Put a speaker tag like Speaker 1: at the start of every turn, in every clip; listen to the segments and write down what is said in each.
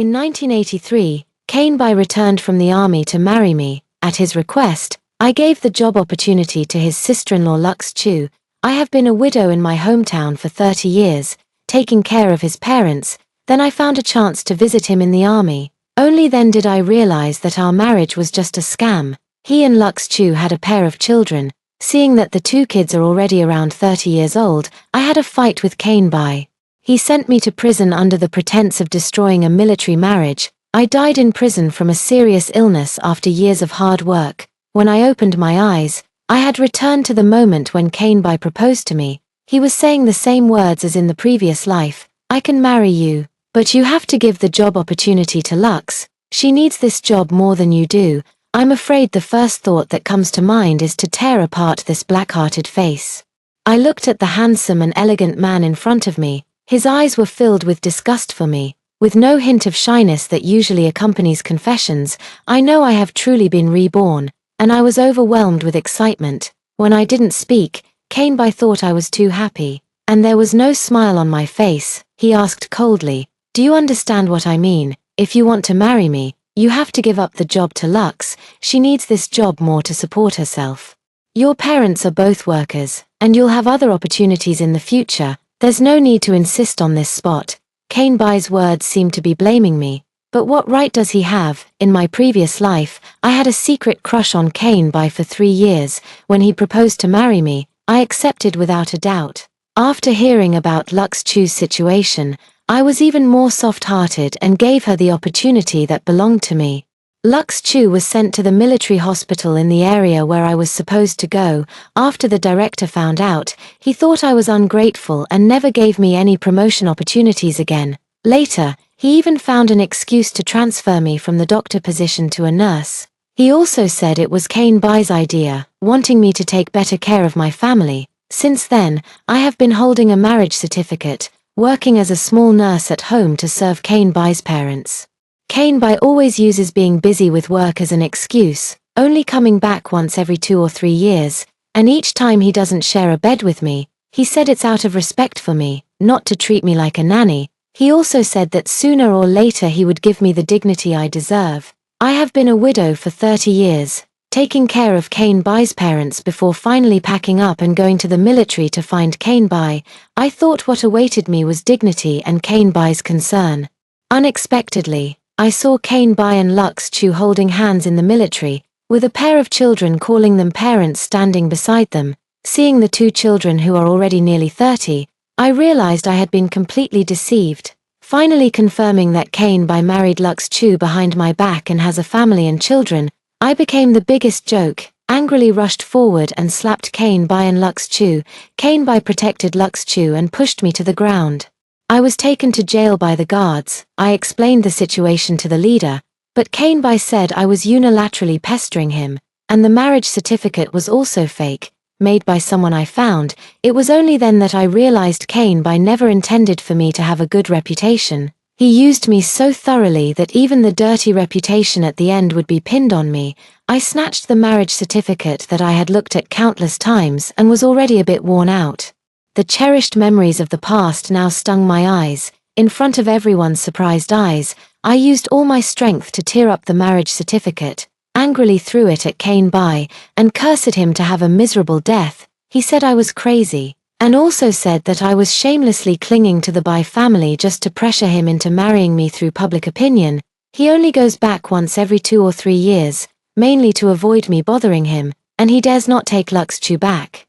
Speaker 1: In 1983, Kane Bai returned from the army to marry me. At his request, I gave the job opportunity to his sister-in-law Lux Chu. I have been a widow in my hometown for 30 years, taking care of his parents. Then I found a chance to visit him in the army. Only then did I realize that our marriage was just a scam. He and Lux Chu had a pair of children. Seeing that the two kids are already around 30 years old, I had a fight with Kane Bai. He sent me to prison under the pretense of destroying a military marriage. I died in prison from a serious illness after years of hard work. When I opened my eyes, I had returned to the moment when Kane Bai proposed to me. He was saying the same words as in the previous life. I can marry you, but you have to give the job opportunity to Lux. She needs this job more than you do. I'm afraid the first thought that comes to mind is to tear apart this black-hearted face. I looked at the handsome and elegant man in front of me. His eyes were filled with disgust for me. With no hint of shyness that usually accompanies confessions, I know I have truly been reborn, and I was overwhelmed with excitement. When I didn't speak, Kane Bai thought I was too happy, and there was no smile on my face. He asked coldly, "Do you understand what I mean? If you want to marry me, you have to give up the job to Lux. She needs this job more to support herself. Your parents are both workers, and you'll have other opportunities in the future. There's no need to insist on this spot." Kane Bai's words seemed to be blaming me. But what right does he have? In my previous life, I had a secret crush on Kane Bai for 3 years. When he proposed to marry me, I accepted without a doubt. After hearing about Lux Chu's situation, I was even more soft-hearted and gave her the opportunity that belonged to me. Lux Chu was sent to the military hospital in the area where I was supposed to go. After the director found out, he thought I was ungrateful and never gave me any promotion opportunities again. Later, he even found an excuse to transfer me from the doctor position to a nurse. He also said it was Kane Bai's idea, wanting me to take better care of my family. Since then, I have been holding a marriage certificate, working as a small nurse at home to serve Kane Bai's parents. Kane Bai always uses being busy with work as an excuse, only coming back once every 2 or 3 years, and each time he doesn't share a bed with me. He said it's out of respect for me, not to treat me like a nanny. He also said that sooner or later he would give me the dignity I deserve. I have been a widow for 30 years, taking care of Kane Bai's parents before finally packing up and going to the military to find Kane Bai. I thought what awaited me was dignity and Kane Bai's concern. Unexpectedly, I saw Kane Bai and Lux Chu holding hands in the military, with a pair of children calling them parents standing beside them. Seeing the 2 children who are already nearly 30, I realized I had been completely deceived. Finally confirming that Kane Bai married Lux Chu behind my back and has a family and children, I became the biggest joke, angrily rushed forward and slapped Kane Bai and Lux Chu. Kane Bai protected Lux Chu and pushed me to the ground. I was taken to jail by the guards. I explained the situation to the leader, but Kane Bai said I was unilaterally pestering him, and the marriage certificate was also fake, made by someone I found. It was only then that I realized Kane Bai never intended for me to have a good reputation. He used me so thoroughly that even the dirty reputation at the end would be pinned on me. I snatched the marriage certificate that I had looked at countless times and was already a bit worn out. The cherished memories of the past now stung my eyes. In front of everyone's surprised eyes, I used all my strength to tear up the marriage certificate, angrily threw it at Kane Bai, and cursed him to have a miserable death. He said I was crazy, and also said that I was shamelessly clinging to the Bai family just to pressure him into marrying me through public opinion. He only goes back once every 2 or 3 years, mainly to avoid me bothering him, and he dares not take Lux Chu back.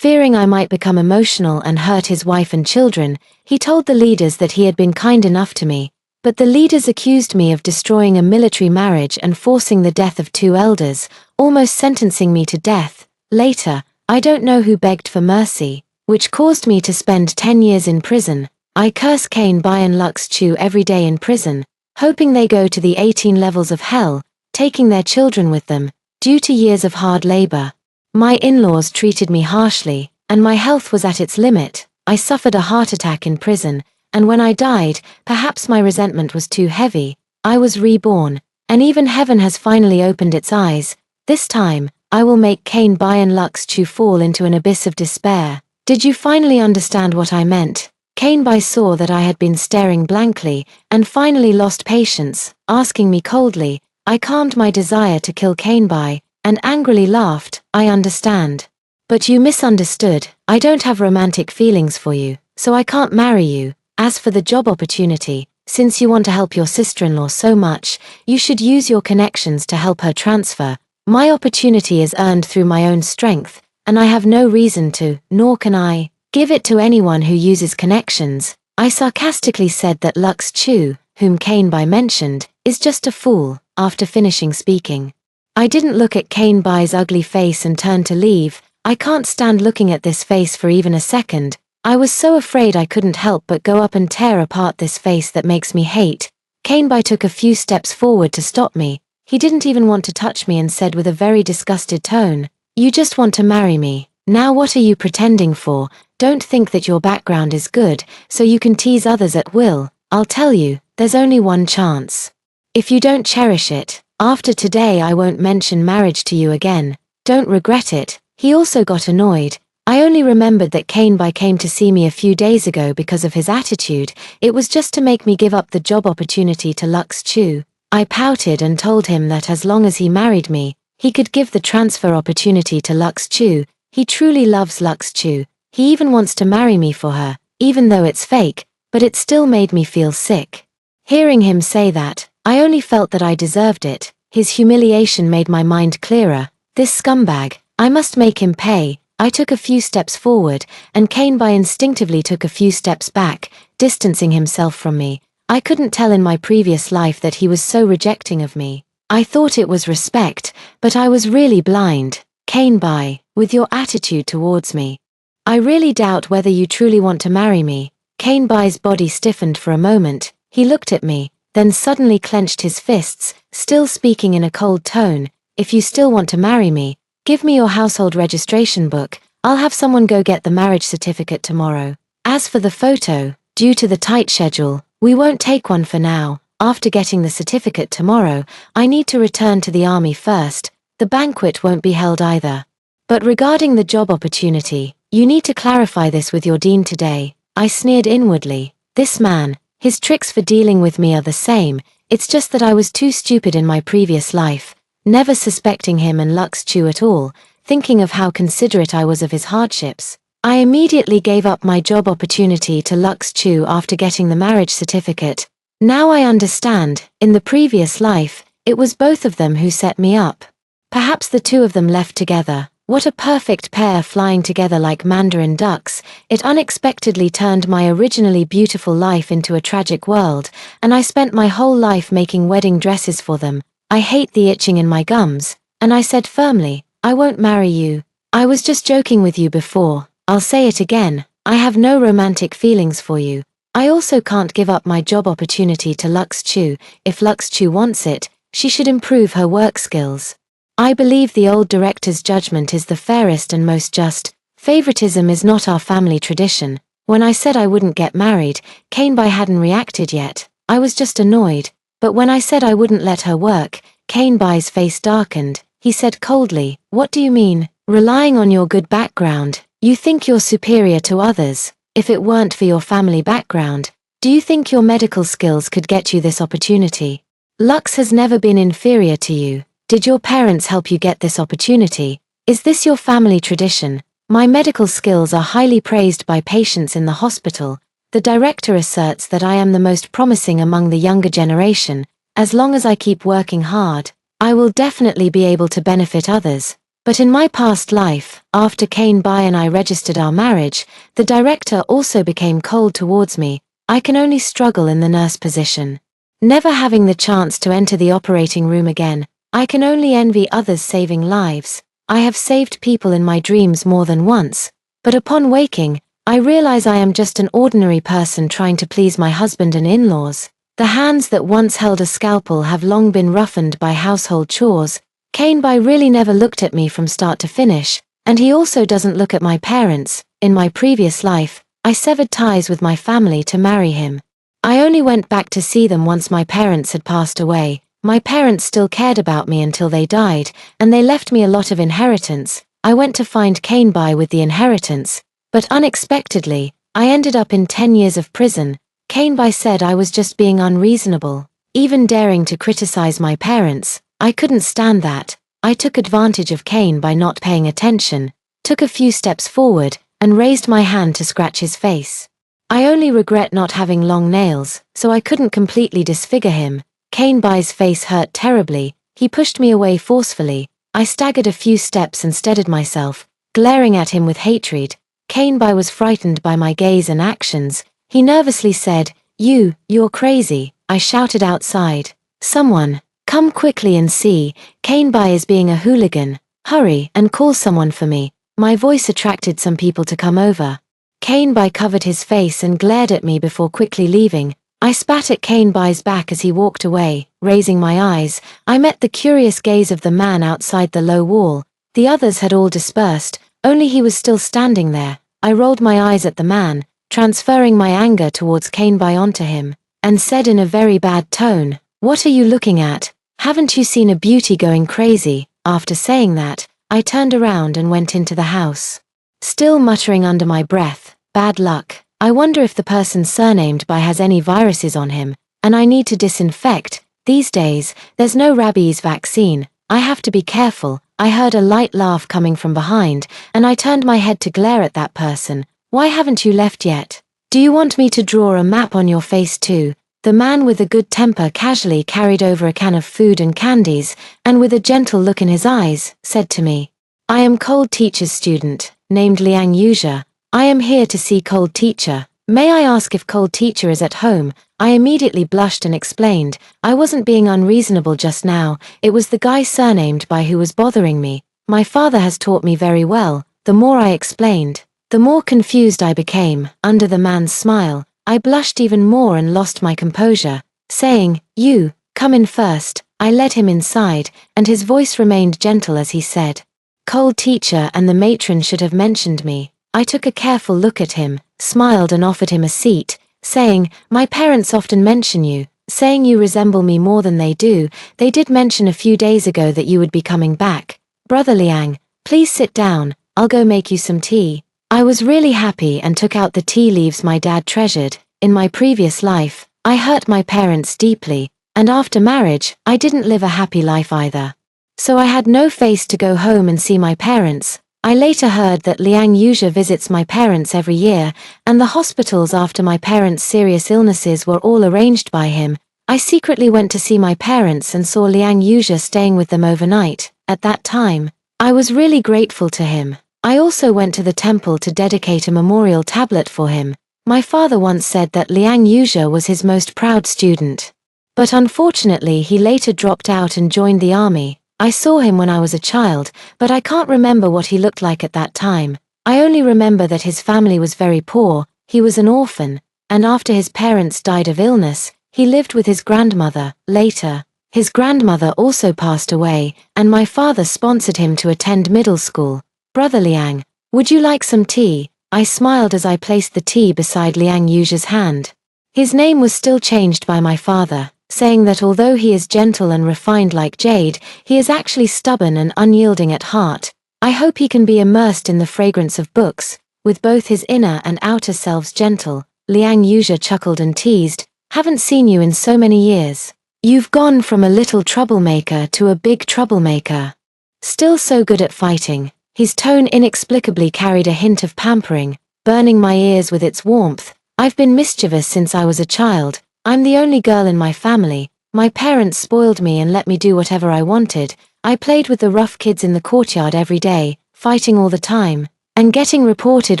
Speaker 1: Fearing I might become emotional and hurt his wife and children, he told the leaders that he had been kind enough to me, but the leaders accused me of destroying a military marriage and forcing the death of 2 elders, almost sentencing me to death. Later, I don't know who begged for mercy, which caused me to spend 10 years in prison. I curse Kane Bai and Lux Chu every day in prison, hoping they go to the 18 levels of hell, taking their children with them, due to years of hard labor. My in-laws treated me harshly, and my health was at its limit. I suffered a heart attack in prison, and when I died, perhaps my resentment was too heavy. I was reborn, and even heaven has finally opened its eyes. This time, I will make Kane Bai and Lux Chu fall into an abyss of despair. Did you finally understand what I meant? Kainbai saw that I had been staring blankly, and finally lost patience, asking me coldly. I calmed my desire to kill Kainbai, and angrily laughed. I understand. But you misunderstood. I don't have romantic feelings for you, so I can't marry you. As for the job opportunity, since you want to help your sister-in-law so much, you should use your connections to help her transfer. My opportunity is earned through my own strength, and I have no reason to, nor can I, give it to anyone who uses connections. I sarcastically said that Lux Chu, whom Kainbai mentioned, is just a fool. After finishing speaking, I didn't look at Kainbai's ugly face and turned to leave. I can't stand looking at this face for even a second. I was so afraid I couldn't help but go up and tear apart this face that makes me hate. Kainbai took a few steps forward to stop me. He didn't even want to touch me and said with a very disgusted tone, "You just want to marry me. Now what are you pretending for? Don't think that your background is good, so you can tease others at will. I'll tell you, there's only one chance. If you don't cherish it, after today I won't mention marriage to you again. Don't regret it." He also got annoyed. I only remembered that Kainbai came to see me a few days ago because of his attitude. It was just to make me give up the job opportunity to Lux Chu. I pouted and told him that as long as he married me, he could give the transfer opportunity to Lux Chu. He truly loves Lux Chu. He even wants to marry me for her, even though it's fake, but it still made me feel sick. Hearing him say that, I only felt that I deserved it. His humiliation made my mind clearer. This scumbag, I must make him pay. I took a few steps forward, and Kainbai instinctively took a few steps back, distancing himself from me. I couldn't tell in my previous life that he was so rejecting of me. I thought it was respect, but I was really blind. Kainbai, with your attitude towards me, I really doubt whether you truly want to marry me. Kainbai's body stiffened for a moment. He looked at me, then suddenly clenched his fists, still speaking in a cold tone. If you still want to marry me, give me your household registration book. I'll have someone go get the marriage certificate tomorrow. As for the photo, due to the tight schedule, we won't take one for now. After getting the certificate tomorrow, I need to return to the army first. The banquet won't be held either. But regarding the job opportunity, you need to clarify this with your dean today. I sneered inwardly. This man, his tricks for dealing with me are the same. It's just that I was too stupid in my previous life, never suspecting him and Lux Chu at all, thinking of how considerate I was of his hardships. I immediately gave up my job opportunity to Lux Chu after getting the marriage certificate. Now I understand, in the previous life, it was both of them who set me up. Perhaps the two of them left together. What a perfect pair flying together like mandarin ducks. It unexpectedly turned my originally beautiful life into a tragic world, and I spent my whole life making wedding dresses for them. I hate the itching in my gums, and I said firmly, I won't marry you. I was just joking with you before. I'll say it again. I have no romantic feelings for you. I also can't give up my job opportunity to Lux Chu. If Lux Chu wants it, she should improve her work skills. I believe the old director's judgment is the fairest and most just. Favoritism is not our family tradition. When I said I wouldn't get married, Kainbai hadn't reacted yet. I was just annoyed. But when I said I wouldn't let her work, Kainbai's face darkened. He said coldly, "What do you mean? Relying on your good background, you think you're superior to others. If it weren't for your family background, do you think your medical skills could get you this opportunity? Lux has never been inferior to you. Did your parents help you get this opportunity? Is this your family tradition? My medical skills are highly praised by patients in the hospital. The director asserts that I am the most promising among the younger generation. As long as I keep working hard, I will definitely be able to benefit others. But in my past life, after Kainbai and I registered our marriage, the director also became cold towards me. I can only struggle in the nurse position. Never having the chance to enter the operating room again, I can only envy others saving lives. I have saved people in my dreams more than once, but upon waking, I realize I am just an ordinary person trying to please my husband and in-laws. The hands that once held a scalpel have long been roughened by household chores. Kainbai really never looked at me from start to finish, and he also doesn't look at my parents. In my previous life, I severed ties with my family to marry him. I only went back to see them once my parents had passed away. My parents still cared about me until they died, and they left me a lot of inheritance. I went to find Kainbai with the inheritance, but unexpectedly, I ended up in 10 years of prison. Kainbai said I was just being unreasonable, even daring to criticize my parents. I couldn't stand that. I took advantage of Cain by not paying attention, took a few steps forward, and raised my hand to scratch his face. I only regret not having long nails, so I couldn't completely disfigure him. Kainbai's face hurt terribly. He pushed me away forcefully. I staggered a few steps and steadied myself, glaring at him with hatred. Kainbai was frightened by my gaze and actions. He nervously said, "You're crazy." I shouted outside, "Someone, come quickly and see, Kainbai is being a hooligan. Hurry and call someone for me." My voice attracted some people to come over. Kainbai covered his face and glared at me before quickly leaving. I spat at Kainbai's back as he walked away. Raising my eyes, I met the curious gaze of the man outside the low wall. The others had all dispersed, only he was still standing there. I rolled my eyes at the man, transferring my anger towards Kainbai onto him, and said in a very bad tone, "What are you looking at? Haven't you seen a beauty going crazy?" After saying that, I turned around and went into the house, still muttering under my breath, "Bad luck. I wonder if the person surnamed Bai has any viruses on him, and I need to disinfect. These days, there's no rabies vaccine. I have to be careful." I heard a light laugh coming from behind, and I turned my head to glare at that person. "Why haven't you left yet? Do you want me to draw a map on your face too?" The man with a good temper casually carried over a can of food and candies, and with a gentle look in his eyes, said to me, "I am Cold Teacher's student, named Liang Yuzhe. I am here to see Cold Teacher. May I ask if Cold Teacher is at home?" I immediately blushed and explained, "I wasn't being unreasonable just now, it was the guy surnamed Bai who was bothering me. My father has taught me very well." The more I explained, the more confused I became. Under the man's smile, I blushed even more and lost my composure, saying, "You, come in first." I led him inside, and his voice remained gentle as he said, "Cold Teacher and the matron should have mentioned me." I took a careful look at him, smiled and offered him a seat, saying, "My parents often mention you, saying you resemble me more than they do. They did mention a few days ago that you would be coming back. Brother Liang, please sit down, I'll go make you some tea." I was really happy and took out the tea leaves my dad treasured. In my previous life, I hurt my parents deeply, and after marriage, I didn't live a happy life either. So I had no face to go home and see my parents. I later heard that Liang Yuzhe visits my parents every year, and the hospitals after my parents' serious illnesses were all arranged by him. I secretly went to see my parents and saw Liang Yuzhe staying with them overnight. At that time, I was really grateful to him. I also went to the temple to dedicate a memorial tablet for him. My father once said that Liang Yuzhe was his most proud student. But unfortunately he later dropped out and joined the army. I saw him when I was a child, but I can't remember what he looked like at that time. I only remember that his family was very poor, he was an orphan, and after his parents died of illness, he lived with his grandmother. Later, his grandmother also passed away, and my father sponsored him to attend middle school. "Brother Liang, would you like some tea?" I smiled as I placed the tea beside Liang Yuzhe's hand. His name was still changed by my father, saying that although he is gentle and refined like jade, he is actually stubborn and unyielding at heart. I hope he can be immersed in the fragrance of books, with both his inner and outer selves gentle. Liang Yuzhe chuckled and teased, "Haven't seen you in so many years. You've gone from a little troublemaker to a big troublemaker. Still so good at fighting." His tone inexplicably carried a hint of pampering, burning my ears with its warmth. "I've been mischievous since I was a child. I'm the only girl in my family. My parents spoiled me and let me do whatever I wanted. I played with the rough kids in the courtyard every day, fighting all the time, and getting reported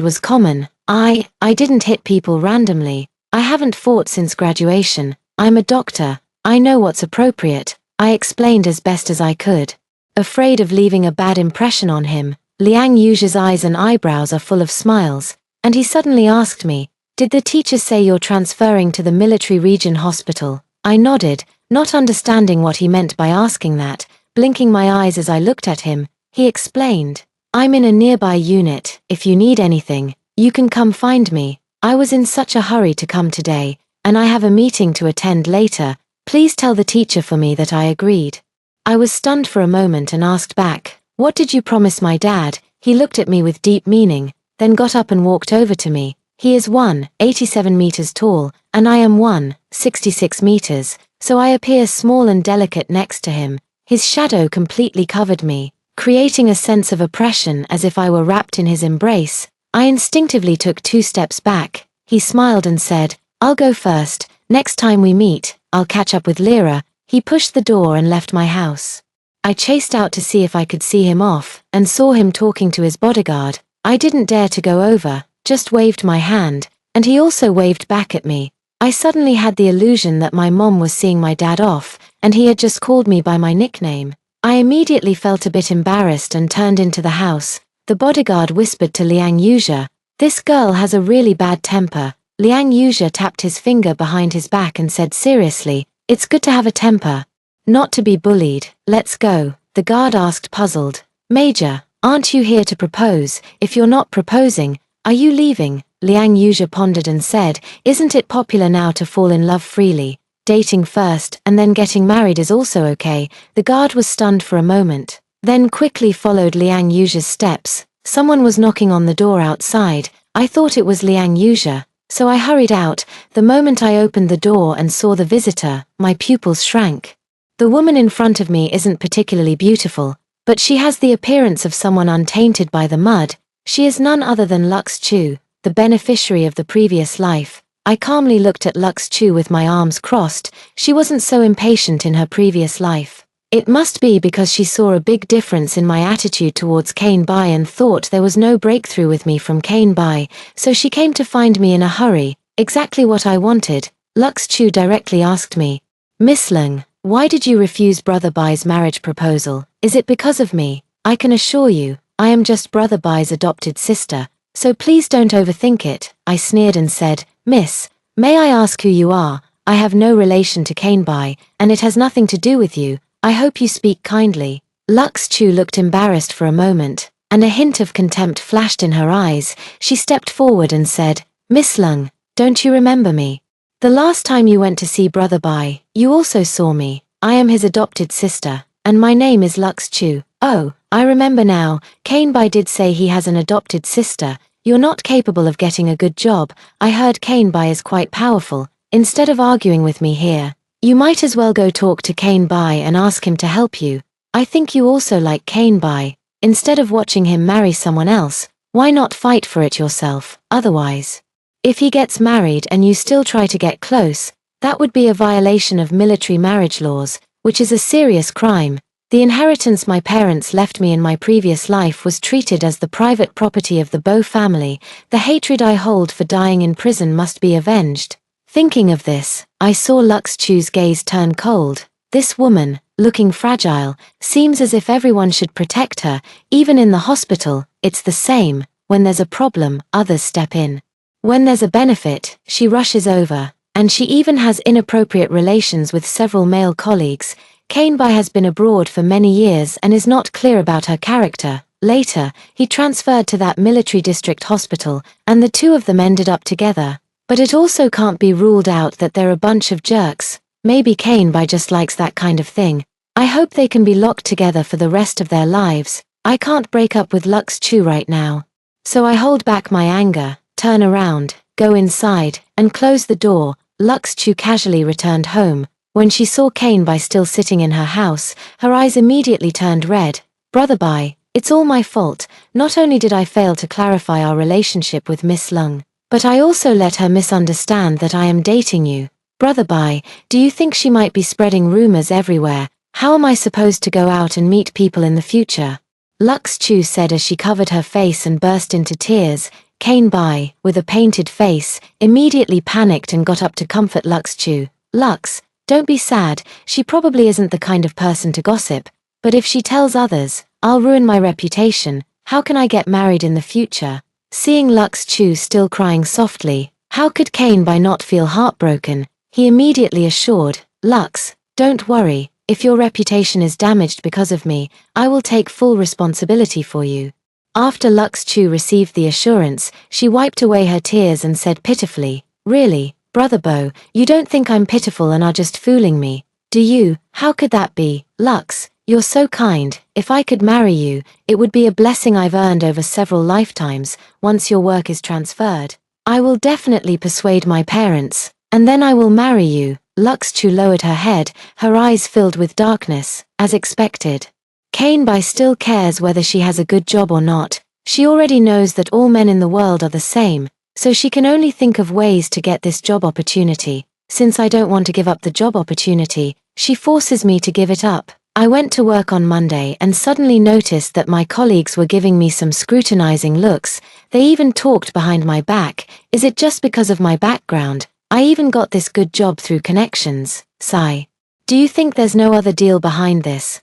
Speaker 1: was common. I didn't hit people randomly. I haven't fought since graduation. I'm a doctor. I know what's appropriate." I explained as best as I could. Afraid of leaving a bad impression on him, Liang Yuzhe's eyes and eyebrows are full of smiles, and he suddenly asked me, "Did the teacher say you're transferring to the military region hospital?" I nodded, not understanding what he meant by asking that. Blinking my eyes as I looked at him, he explained, "I'm in a nearby unit. If you need anything, you can come find me. I was in such a hurry to come today, and I have a meeting to attend later. Please tell the teacher for me that I agreed." I was stunned for a moment and asked back, "What did you promise my dad?" He looked at me with deep meaning, then got up and walked over to me. He is 187 meters tall, and I am 166 meters, so I appear small and delicate next to him. His shadow completely covered me, creating a sense of oppression as if I were wrapped in his embrace. I instinctively took 2 steps back. He smiled and said, "I'll go first. Next time we meet, I'll catch up with Lyra." He pushed the door and left my house. I chased out to see if I could see him off, and saw him talking to his bodyguard. I didn't dare to go over, just waved my hand, and he also waved back at me. I suddenly had the illusion that my mom was seeing my dad off, and he had just called me by my nickname. I immediately felt a bit embarrassed and turned into the house. The bodyguard whispered to Liang Yuzhe, "This girl has a really bad temper." Liang Yuzhe tapped his finger behind his back and said seriously, "It's good to have a temper. Not to be bullied. Let's go." The guard asked puzzled, "Major, aren't you here to propose? If you're not proposing, are you leaving?" Liang Yuzhe pondered and said, "Isn't it popular now to fall in love freely? Dating first and then getting married is also okay." The guard was stunned for a moment, then quickly followed Liang Yuzhe's steps. Someone was knocking on the door outside. I thought it was Liang Yuzhe, so I hurried out. The moment I opened the door and saw the visitor, my pupils shrank. The woman in front of me isn't particularly beautiful, but she has the appearance of someone untainted by the mud. She is none other than Lux Chu, the beneficiary of the previous life. I calmly looked at Lux Chu with my arms crossed. She wasn't so impatient in her previous life. It must be because she saw a big difference in my attitude towards Kane Bai and thought there was no breakthrough with me from Kane Bai, so she came to find me in a hurry. Exactly what I wanted. Lux Chu directly asked me, "Miss Lung, why did you refuse Brother Bai's marriage proposal? Is it because of me? I can assure you, I am just Brother Bai's adopted sister, so please don't overthink it." I sneered and said, "Miss, may I ask who you are? I have no relation to Kane Bai, and it has nothing to do with you. I hope you speak kindly." Lux Chu looked embarrassed for a moment, and a hint of contempt flashed in her eyes. She stepped forward and said, "Miss Lung, don't you remember me? The last time you went to see Brother Bai, you also saw me. I am his adopted sister, and my name is Lux Chu." "Oh, I remember now. Kane Bai did say he has an adopted sister. You're not capable of getting a good job. I heard Kane Bai is quite powerful. Instead of arguing with me here, you might as well go talk to Kane Bai and ask him to help you. I think you also like Kane Bai. Instead of watching him marry someone else, why not fight for it yourself? Otherwise, if he gets married and you still try to get close, that would be a violation of military marriage laws, which is a serious crime. The inheritance my parents left me in my previous life was treated as the private property of the Bo family. The hatred I hold for dying in prison must be avenged." Thinking of this, I saw Lux Chu's gaze turn cold. This woman, looking fragile, seems as if everyone should protect her. Even in the hospital, it's the same. When there's a problem, others step in. When there's a benefit, she rushes over, and she even has inappropriate relations with several male colleagues. Kane Bai has been abroad for many years and is not clear about her character. Later, he transferred to that military district hospital, and the two of them ended up together. But it also can't be ruled out that they're a bunch of jerks. Maybe Kane Bai just likes that kind of thing. I hope they can be locked together for the rest of their lives. I can't break up with Lux Chu right now. So I hold back my anger, turn around, go inside, and close the door. Lux Chu casually returned home. When she saw Kane Bai still sitting in her house, her eyes immediately turned red. "Brother Bai, it's all my fault. Not only did I fail to clarify our relationship with Miss Lung, but I also let her misunderstand that I am dating you. Brother Bai, do you think she might be spreading rumors everywhere? How am I supposed to go out and meet people in the future?" Lux Chu said as she covered her face and burst into tears. Kane Bai, with a painted face, immediately panicked and got up to comfort Lux Chu. "Lux, don't be sad. She probably isn't the kind of person to gossip, but if she tells others, I'll ruin my reputation. How can I get married in the future?" Seeing Lux Chu still crying softly, how could Kane Bai not feel heartbroken? He immediately assured, "Lux, don't worry. If your reputation is damaged because of me, I will take full responsibility for you." After Lux Chu received the assurance, she wiped away her tears and said pitifully, "Really, Brother Bo, you don't think I'm pitiful and are just fooling me, do you? How could that be? Lux, you're so kind. If I could marry you, it would be a blessing I've earned over several lifetimes, once your work is transferred." I will definitely persuade my parents, and then I will marry you. Lux Chu lowered her head, her eyes filled with darkness, as expected. Kane Bai still cares whether she has a good job or not. She already knows that all men in the world are the same, so she can only think of ways to get this job opportunity. Since I don't want to give up the job opportunity, she forces me to give it up. I went to work on Monday and suddenly noticed that my colleagues were giving me some scrutinizing looks. They even talked behind my back. Is it just because of my background? I even got this good job through connections. Sigh. Do you think there's no other deal behind this?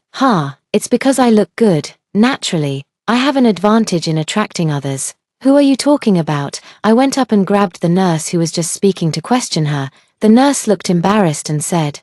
Speaker 1: It's because I look good. Naturally, I have an advantage in attracting others. Who are you talking about? I went up and grabbed the nurse who was just speaking to question her. The nurse looked embarrassed and said,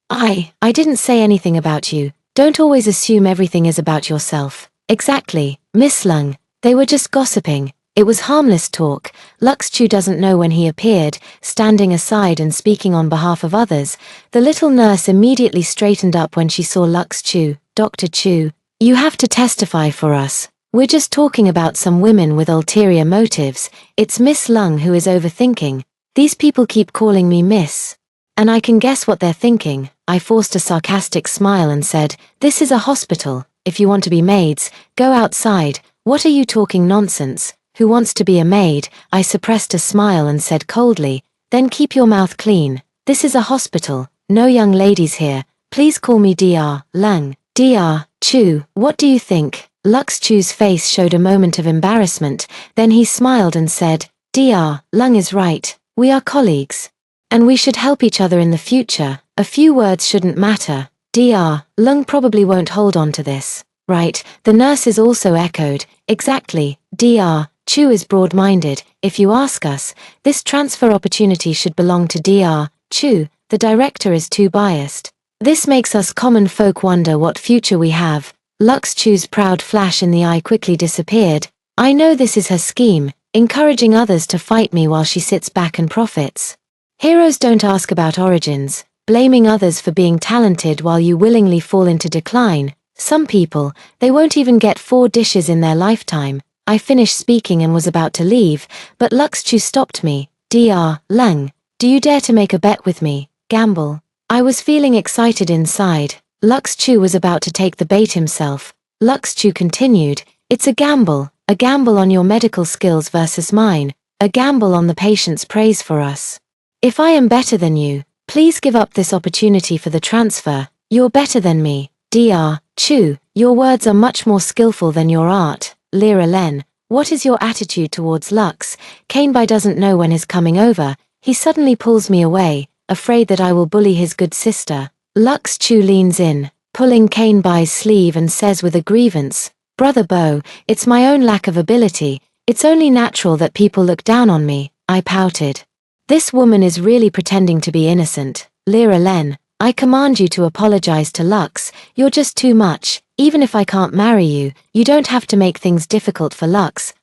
Speaker 1: I didn't say anything about you. Don't always assume everything is about yourself. Exactly, Miss Lung. They were just gossiping. It was harmless talk. Lux Chu doesn't know when he appeared, standing aside and speaking on behalf of others. The little nurse immediately straightened up when she saw Lux Chu. Dr. Chu, you have to testify for us. We're just talking about some women with ulterior motives. It's Miss Lung who is overthinking. These people keep calling me Miss. And I can guess what they're thinking. I forced a sarcastic smile and said, this is a hospital. If you want to be maids, go outside. What are you talking nonsense? Who wants to be a maid? I suppressed a smile and said coldly, then keep your mouth clean. This is a hospital. No young ladies here. Please call me Dr. Lung. Dr. Chu, what do you think? Lux Chu's face showed a moment of embarrassment, then he smiled and said, Dr. Lung is right. We are colleagues. And we should help each other in the future. A few words shouldn't matter. Dr. Lung probably won't hold on to this. Right, the nurses also echoed. Exactly, Dr. Chu is broad-minded. If you ask us, this transfer opportunity should belong to Dr. Chu. The director is too biased. This makes us common folk wonder what future we have. Lux Chu's proud flash in the eye quickly disappeared. I know this is her scheme, encouraging others to fight me while she sits back and profits. Heroes don't ask about origins, blaming others for being talented while you willingly fall into decline. Some people, they won't even get 4 dishes in their lifetime. I finished speaking and was about to leave, but Lux Chu stopped me. Dr. Lung, do you dare to make a bet with me? Gamble. I was feeling excited inside. Lux Chu was about to take the bait himself. Lux Chu continued, it's a gamble on your medical skills versus mine, a gamble on the patient's praise for us. If I am better than you, please give up this opportunity for the transfer. You're better than me. Dr. Chu, your words are much more skillful than your art. Lyra Len, what is your attitude towards Lux? Kane Bai doesn't know when he's coming over. He suddenly pulls me away, afraid that I will bully his good sister. Lux Chu leans in, pulling Kane Bai's sleeve and says with a grievance, Brother Bo, it's my own lack of ability. It's only natural that people look down on me. I pouted. This woman is really pretending to be innocent. Lyra Len, I command you to apologize to Lux. You're just too much. Even if I can't marry you, you don't have to make things difficult for Lux.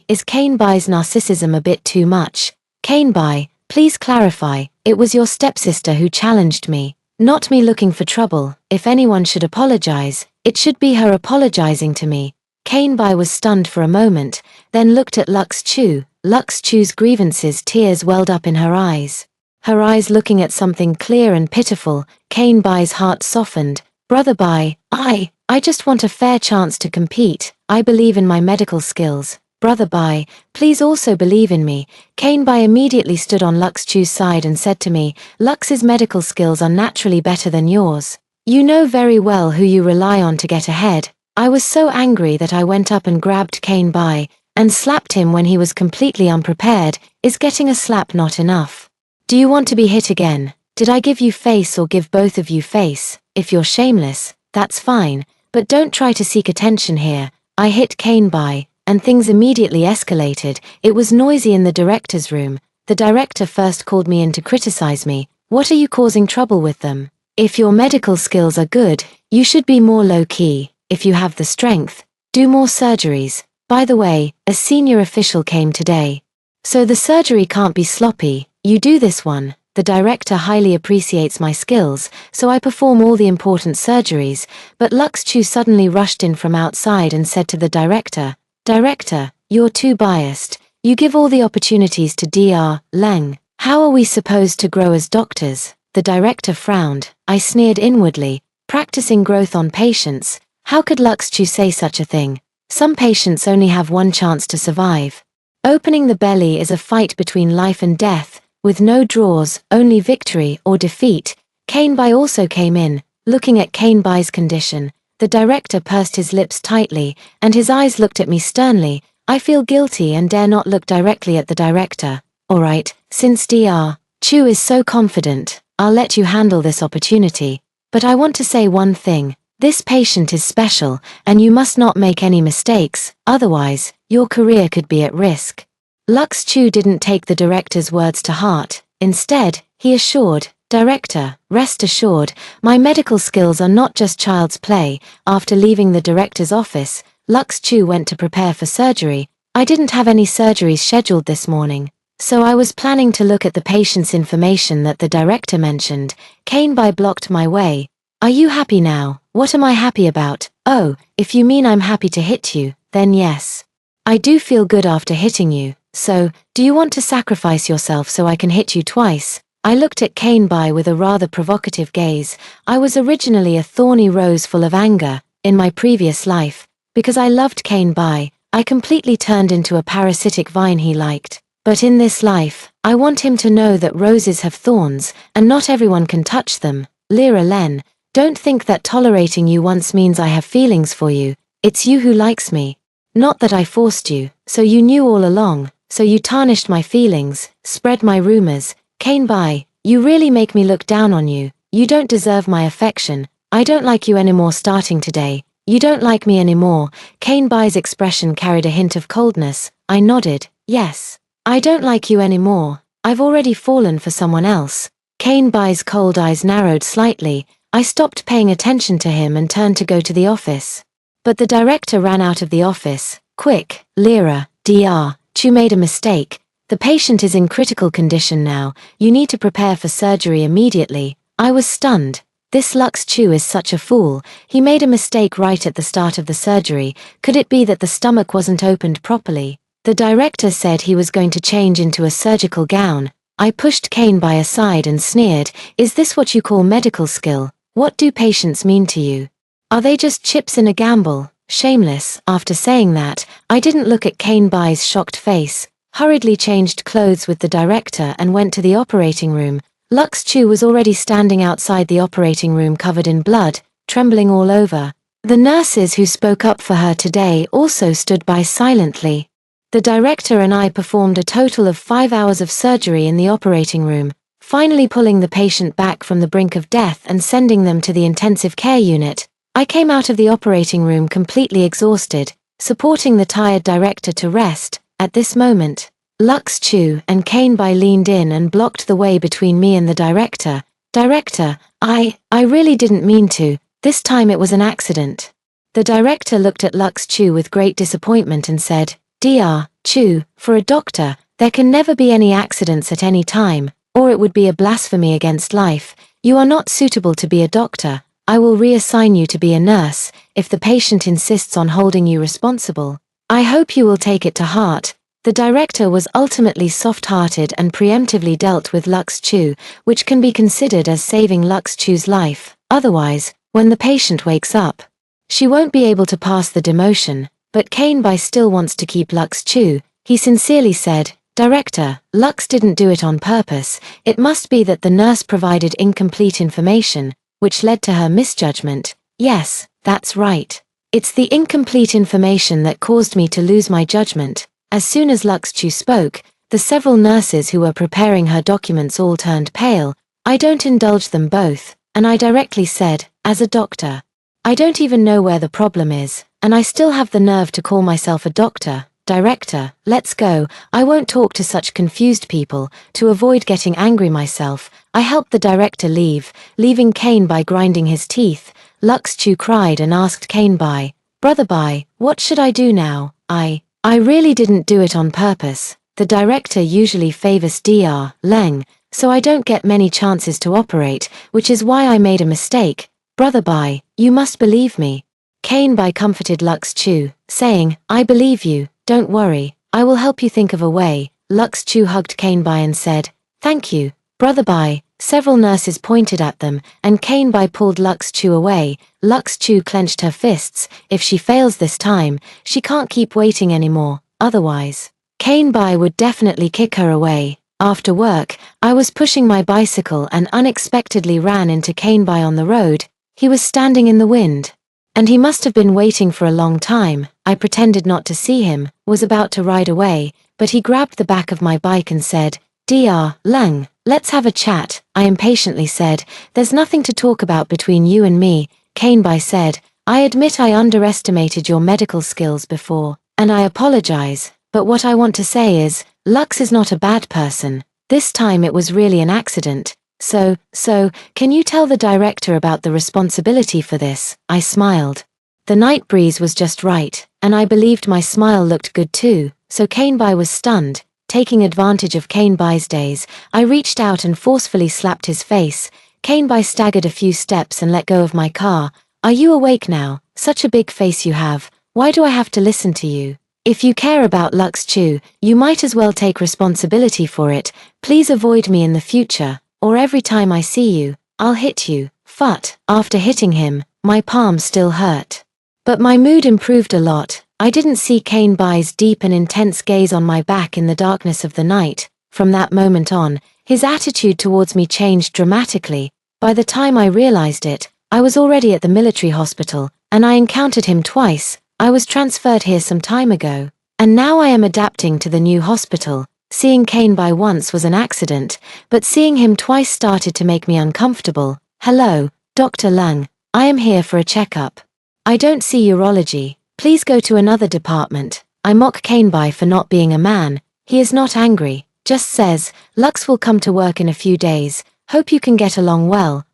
Speaker 1: Is Kane Bai's narcissism a bit too much? Kane Bai, please clarify. It was your stepsister who challenged me, not me looking for trouble. If anyone should apologize, it should be her apologizing to me. Kane Bai was stunned for a moment, then looked at Lux Chu. Lux Chu's grievances, tears welled up in her eyes. Her eyes looking at something clear and pitiful. Kane Bai's heart softened. Brother Bai, I just want a fair chance to compete. I believe in my medical skills. Brother Bai, please also believe in me. Kane Bai immediately stood on Lux Chu's side and said to me, Lux's medical skills are naturally better than yours. You know very well who you rely on to get ahead. I was so angry that I went up and grabbed Kane Bai and slapped him when he was completely unprepared. Is getting a slap not enough? Do you want to be hit again? Did I give you face or give both of you face? If you're shameless, that's fine, but don't try to seek attention here. I hit Kane Bai, and things immediately escalated. It was noisy in the director's room. The director first called me in to criticize me. What are you causing trouble with them? If your medical skills are good, you should be more low-key. If you have the strength, do more surgeries. By the way, a senior official came today. So the surgery can't be sloppy. You do this one. The director highly appreciates my skills, so I perform all the important surgeries, but Lux Chu suddenly rushed in from outside and said to the director, Director, you're too biased. You give all the opportunities to Dr. Leng. How are we supposed to grow as doctors? The director frowned. I sneered inwardly. Practicing growth on patients. How could Lux Chu say such a thing? Some patients only have one chance to survive. Opening the belly is a fight between life and death, with no draws, only victory or defeat. Kane Bai also came in. Looking at Kane Bai's condition, the director pursed his lips tightly, and his eyes looked at me sternly. I feel guilty and dare not look directly at the director. Alright, since Dr. Chu is so confident, I'll let you handle this opportunity. But I want to say one thing. This patient is special, and you must not make any mistakes, otherwise, your career could be at risk. Lux Chu didn't take the director's words to heart. Instead, he assured, Director, rest assured, my medical skills are not just child's play. After leaving the director's office, Lux Chu went to prepare for surgery. I didn't have any surgeries scheduled this morning, so I was planning to look at the patient's information that the director mentioned. Kane Bai blocked my way. Are you happy now? What am I happy about? Oh, if you mean I'm happy to hit you, then yes. I do feel good after hitting you, so, do you want to sacrifice yourself so I can hit you twice? I looked at Kane Bai with a rather provocative gaze. I was originally a thorny rose full of anger. In my previous life, because I loved Kane Bai, I completely turned into a parasitic vine he liked. But in this life, I want him to know that roses have thorns, and not everyone can touch them. Lyra Len, don't think that tolerating you once means I have feelings for you. It's you who likes me. Not that I forced you, so you knew all along, so you tarnished my feelings, spread my rumors. Kane Bai, you really make me look down on you. You don't deserve my affection. I don't like you anymore starting today. You don't like me anymore. Kane Bai's expression carried a hint of coldness. I nodded. Yes. I don't like you anymore. I've already fallen for someone else. Kane Bai's cold eyes narrowed slightly. I stopped paying attention to him and turned to go to the office. But the director ran out of the office. Quick, Lyra, Dr. Chu made a mistake. The patient is in critical condition now. You need to prepare for surgery immediately. I was stunned. This Lux Chu is such a fool. He made a mistake right at the start of the surgery. Could it be that the stomach wasn't opened properly? The director said he was going to change into a surgical gown. I pushed Kane Bai aside and sneered. Is this what you call medical skill? What do patients mean to you? Are they just chips in a gamble? Shameless. After saying that, I didn't look at Kane Bai's shocked face, hurriedly changed clothes with the director and went to the operating room. Lux Chu was already standing outside the operating room covered in blood, trembling all over. The nurses who spoke up for her today also stood by silently. The director and I performed a total of 5 hours of surgery in the operating room, finally pulling the patient back from the brink of death and sending them to the intensive care unit. I came out of the operating room completely exhausted, supporting the tired director to rest. At this moment, Lux Chu and Kane Bai leaned in and blocked the way between me and the director. Director, I really didn't mean to. This time it was an accident. The director looked at Lux Chu with great disappointment and said, Dr. Chu, for a doctor, there can never be any accidents at any time, or it would be a blasphemy against life. You are not suitable to be a doctor. I will reassign you to be a nurse, if the patient insists on holding you responsible. I hope you will take it to heart. The director was ultimately soft-hearted and preemptively dealt with Lux Chu, which can be considered as saving Lux Chu's life. Otherwise, when the patient wakes up, she won't be able to pass the demotion. But Kane Bai still wants to keep Lux Chu. He sincerely said, Director, Lux didn't do it on purpose. It must be that the nurse provided incomplete information, which led to her misjudgment. Yes, that's right. It's the incomplete information that caused me to lose my judgment. As soon as Lux Chu spoke, the several nurses who were preparing her documents all turned pale. I don't indulge them both, and I directly said, as a doctor, I don't even know where the problem is, and I still have the nerve to call myself a doctor. Director, let's go. I won't talk to such confused people. To avoid getting angry myself, I helped the director leave, leaving Kane Bai grinding his teeth. Lux Chu cried and asked Kane Bai, Brother Bai, what should I do now? I really didn't do it on purpose. The director usually favors Dr. Leng, so I don't get many chances to operate, which is why I made a mistake. Brother Bai, you must believe me. Kane Bai comforted Lux Chu, saying, I believe you, don't worry, I will help you think of a way. Lux Chu hugged Kane Bai and said, "Thank you, Brother Bai." Several nurses pointed at them, and Kane Bai pulled Lux Chu away. Lux Chu clenched her fists. If she fails this time, she can't keep waiting anymore, otherwise Kane Bai would definitely kick her away. After work, I was pushing my bicycle and unexpectedly ran into Kane Bai on the road. He was standing in the wind. And he must have been waiting for a long time. I pretended not to see him, was about to ride away, but he grabbed the back of my bike and said, "Dr. Lang, let's have a chat." I impatiently said, "There's nothing to talk about between you and me." Kane Bai said, "I admit I underestimated your medical skills before, and I apologize, but what I want to say is, Lux is not a bad person. This time it was really an accident. So, can you tell the director about the responsibility for this?" I smiled. The night breeze was just right, and I believed my smile looked good too, so Kane Bai was stunned. Taking advantage of Kane Bai's daze, I reached out and forcefully slapped his face. Kane Bai staggered a few steps and let go of my car. "Are you awake now? Such a big face you have. Why do I have to listen to you? If you care about Lux Chu, you might as well take responsibility for it. Please avoid me in the future, or every time I see you, I'll hit you." But after hitting him, my palm still hurt. But my mood improved a lot. I didn't see Kane Bai's deep and intense gaze on my back in the darkness of the night. From that moment on, his attitude towards me changed dramatically. By the time I realized it, I was already at the military hospital, and I encountered him twice. I was transferred here some time ago, and now I am adapting to the new hospital. Seeing Kane Bai once was an accident, but seeing him twice started to make me uncomfortable. "Hello, Dr. Lang. I am here for a checkup. I don't see urology. Please go to another department." I mock Kane Bai for not being a man. He is not angry, just says, "Lux will come to work in a few days. Hope you can get along well."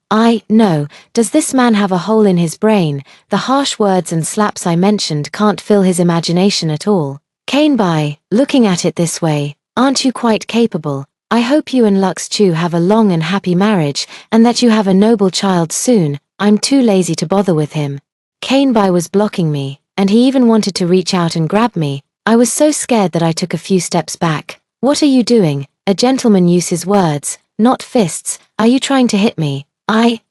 Speaker 1: No, does this man have a hole in his brain? The harsh words and slaps I mentioned can't fill his imagination at all. Kane Bai, looking at it this way, aren't you quite capable? I hope you and Lux Chu have a long and happy marriage, and that you have a noble child soon. I'm too lazy to bother with him. Kane Bai was blocking me, and he even wanted to reach out and grab me. I was so scared that I took a few steps back. "What are you doing? A gentleman uses words, not fists. Are you trying to hit me?"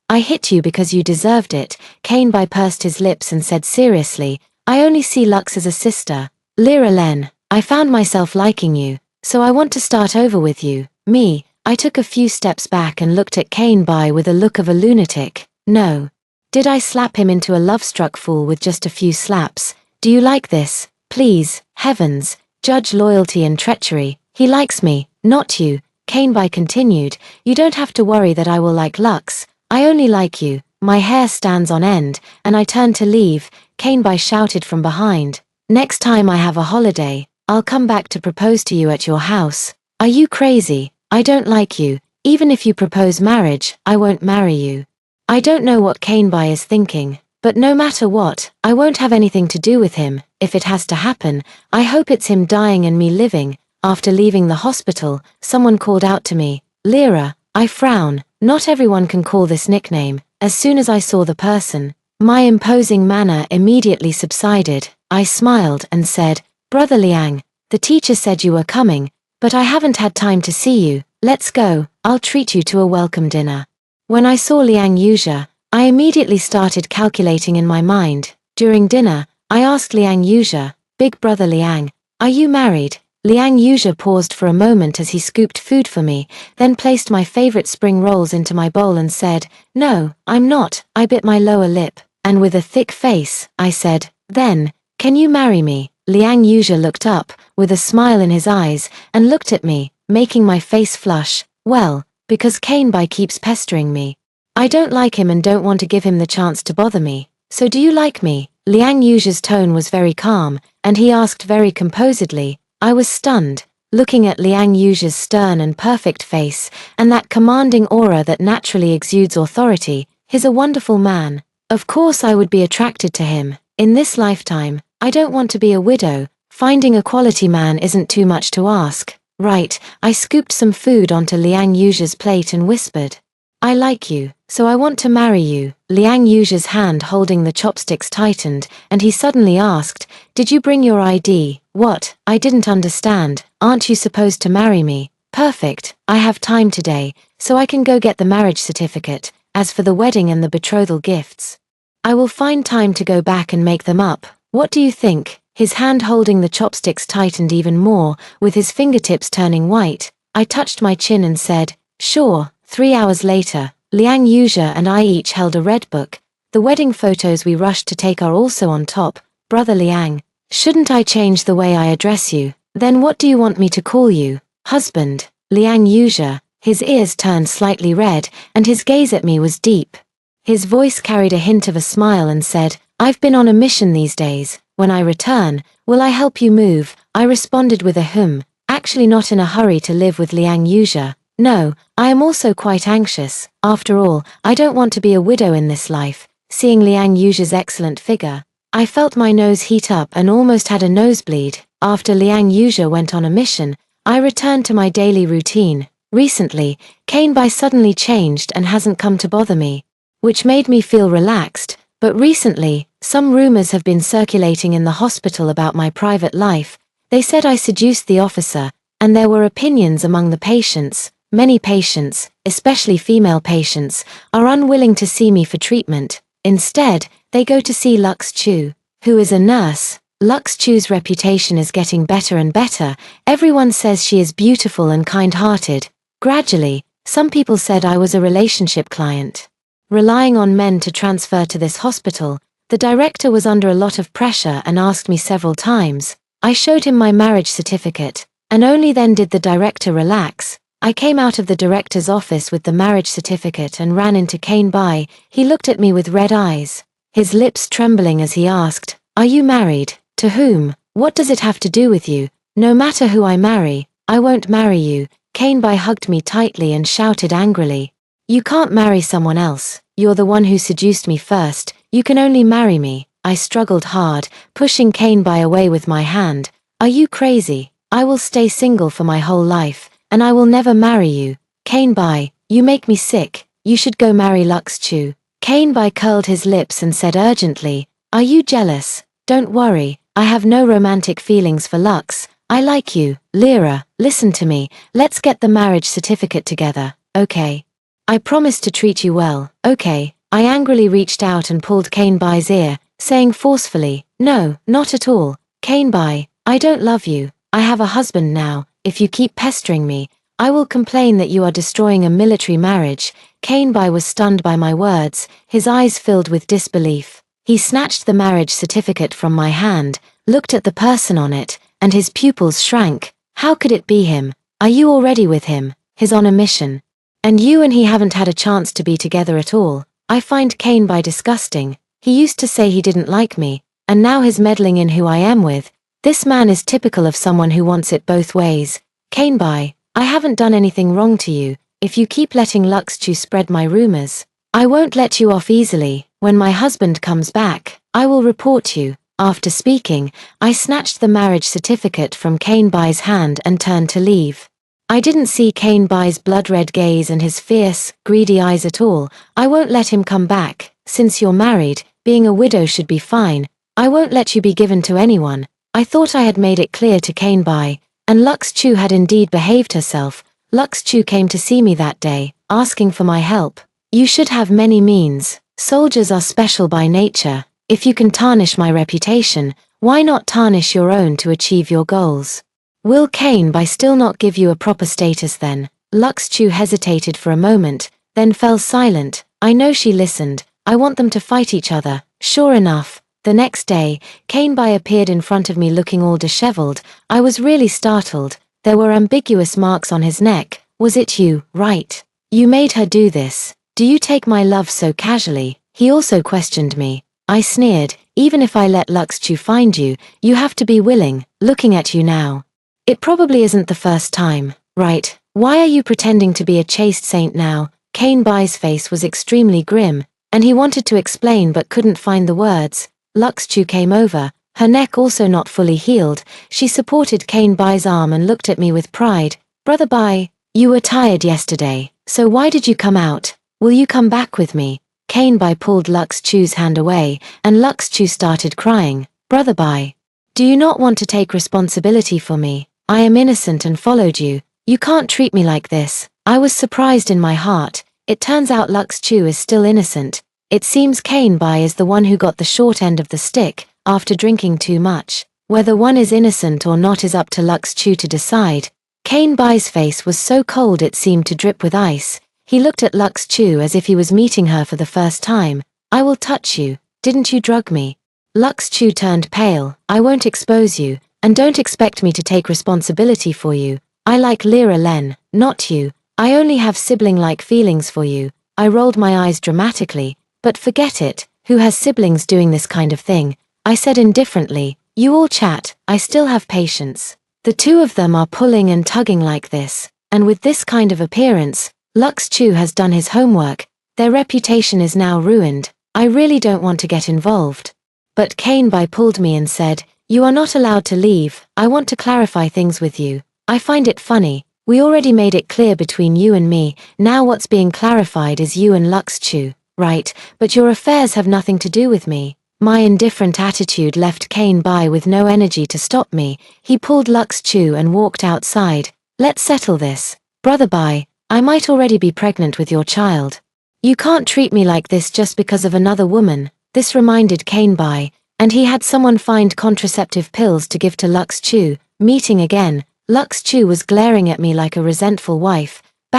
Speaker 1: I hit you because you deserved it." Kane Bai pursed his lips and said seriously, "I only see Lux as a sister. Lyra Len, I found myself liking you, so I want to start over with you." Me, I took a few steps back and looked at Kane Bai with a look of a lunatic. No. Did I slap him into a love-struck fool with just a few slaps? "Do you like this? Please, heavens, judge loyalty and treachery. He likes me, not you." Kane Bai continued, "You don't have to worry that I will like Lux. I only like you." My hair stands on end, and I turned to leave. Kane Bai shouted from behind, "Next time I have a holiday, I'll come back to propose to you at your house." "Are you crazy? I don't like you. Even if you propose marriage, I won't marry you." I don't know what Kane Bai is thinking, but no matter what, I won't have anything to do with him. If it has to happen, I hope it's him dying and me living. After leaving the hospital, someone called out to me, "Lyra." I frown. Not everyone can call this nickname. As soon as I saw the person, my imposing manner immediately subsided. I smiled and said, "Brother Liang, the teacher said you were coming, but I haven't had time to see you. Let's go, I'll treat you to a welcome dinner." When I saw Liang Yuzhe, I immediately started calculating in my mind. During dinner, I asked Liang Yuzhe, "Big brother Liang, are you married?" Liang Yuzhe paused for a moment as he scooped food for me, then placed my favorite spring rolls into my bowl and said, "No, I'm not." I bit my lower lip, and with a thick face, I said, "Then, can you marry me?" Liang Yuzhe looked up, with a smile in his eyes, and looked at me, making my face flush. "Well, because Kane Bai keeps pestering me. I don't like him and don't want to give him the chance to bother me. So do you like me?" Liang Yuzhe's tone was very calm, and he asked very composedly. I was stunned, looking at Liang Yuzhe's stern and perfect face, and that commanding aura that naturally exudes authority. He's a wonderful man. Of course I would be attracted to him. In this lifetime, I don't want to be a widow. Finding a quality man isn't too much to ask. Right, I scooped some food onto Liang Yuzhe's plate and whispered, "I like you." So I want to marry you. Liang Yuzha's hand holding the chopsticks tightened, and he suddenly asked, did you bring your ID? What? I didn't understand. Aren't you supposed to marry me? Perfect. I have time today, so I can go get the marriage certificate. As for the wedding and the betrothal gifts, I will find time to go back and make them up. What do you think? His hand holding the chopsticks tightened even more, with his fingertips turning white. I touched my chin and said, sure. 3 hours later, Liang Yuzha and I each held a red book. The wedding photos we rushed to take are also on top. Brother Liang, shouldn't I change the way I address you? Then what do you want me to call you? Husband. Liang Yuzha, his ears turned slightly red, and his gaze at me was deep. His voice carried a hint of a smile and said, I've been on a mission these days. When I return, will I help you move? I responded with a actually not in a hurry to live with Liang Yuzha. No, I am also quite anxious. After all, I don't want to be a widow in this life. Seeing Liang Yuzha's excellent figure, I felt my nose heat up and almost had a nosebleed. After Liang Yuzha went on a mission, I returned to my daily routine. Recently, Kanebei suddenly changed and hasn't come to bother me, which made me feel relaxed. But recently, some rumors have been circulating in the hospital about my private life. They said I seduced the officer, and there were opinions among the patients. Many patients, especially female patients, are unwilling to see me for treatment. Instead, they go to see Lux Chu, who is a nurse. Lux Chu's reputation is getting better and better. Everyone says she is beautiful and kind-hearted. Gradually, some people said I was a relationship client, relying on men to transfer to this hospital. The director was under a lot of pressure and asked me several times. I showed him my marriage certificate, and only then did the director relax. I came out of the director's office with the marriage certificate and ran into Kanebei. He looked at me with red eyes, his lips trembling as he asked, are you married? To whom? What does it have to do with you? No matter who I marry, I won't marry you. Kanebei hugged me tightly and shouted angrily, you can't marry someone else. You're the one who seduced me first. You can only marry me. I struggled hard, pushing Kanebei away with my hand. Are you crazy? I will stay single for my whole life, and I will never marry you. Kanebei, you make me sick. You should go marry Lux Chu. Kanebei curled his lips and said urgently, are you jealous? Don't worry, I have no romantic feelings for Lux. I like you. Lyra, listen to me. Let's get the marriage certificate together, okay? I promise to treat you well, okay? I angrily reached out and pulled Kanebei's ear, saying forcefully, no, not at all. Kanebei, I don't love you. I have a husband now. If you keep pestering me, I will complain that you are destroying a military marriage. Kanebei was stunned by my words, his eyes filled with disbelief. He snatched the marriage certificate from my hand, looked at the person on it, and his pupils shrank. How could it be him? Are you already with him? He's on a mission. And you and he haven't had a chance to be together at all. I find Kanebei disgusting. He used to say he didn't like me, and now he's meddling in who I am with. This man is typical of someone who wants it both ways. Kanebei, I haven't done anything wrong to you. If you keep letting Lux Chu spread my rumors, I won't let you off easily. When my husband comes back, I will report you. After speaking, I snatched the marriage certificate from Kanebei's hand and turned to leave. I didn't see Kanebei's blood-red gaze and his fierce, greedy eyes at all. I won't let him come back. Since you're married, being a widow should be fine. I won't let you be given to anyone. I thought I had made it clear to Kanebei, and Lux Chu had indeed behaved herself. Lux Chu came to see me that day, asking for my help. You should have many means. Soldiers are special by nature. If you can tarnish my reputation, why not tarnish your own to achieve your goals? Will Kanebei still not give you a proper status then? Lux Chu hesitated for a moment, then fell silent. I know she listened. I want them to fight each other. Sure enough, the next day, Kanebei appeared in front of me looking all disheveled. I was really startled. There were ambiguous marks on his neck. Was it you, right? You made her do this. Do you take my love so casually? He also questioned me. I sneered, even if I let Lux Chu find you, you have to be willing. Looking at you now, it probably isn't the first time, right? Why are you pretending to be a chaste saint now? Kanebei's face was extremely grim, and he wanted to explain but couldn't find the words. Lux Chu came over, her neck also not fully healed. She supported Kanebei's arm and looked at me with pride. Brother Bai, you were tired yesterday, so why did you come out? Will you come back with me? Kane Bai pulled Lux Chu's hand away, and Lux Chu started crying. Brother Bai, do you not want to take responsibility for me? I am innocent and followed you. You can't treat me like this. I was surprised in my heart. It turns out Lux Chu is still innocent. It seems Kane Bai is the one who got the short end of the stick, after drinking too much. Whether one is innocent or not is up to Lux Chu to decide. Kane Bai's face was so cold it seemed to drip with ice. He looked at Lux Chu as if he was meeting her for the first time. I will touch you. Didn't you drug me? Lux Chu turned pale. I won't expose you, and don't expect me to take responsibility for you. I like Lyra Len, not you. I only have sibling-like feelings for you. I rolled my eyes dramatically. But forget it, who has siblings doing this kind of thing? I said indifferently, you all chat, I still have patience. The two of them are pulling and tugging like this, and with this kind of appearance, Lux Chu has done his homework. Their reputation is now ruined. I really don't want to get involved. But Kane Bai pulled me and said, you are not allowed to leave. I want to clarify things with you. I find it funny. We already made it clear between you and me. Now what's being clarified is you and Lux Chu. Right, but your affairs have nothing to do with me. My indifferent attitude left Kane Bai with no energy to stop me. He pulled Lux Chu and walked outside. Let's settle this. Brother Bai, I might already be pregnant with your child. You can't treat me like this just because of another woman. This reminded Kane Bai, and he had someone find contraceptive pills to give to Lux Chu. Meeting again, Lux Chu was glaring at me like a resentful wife. /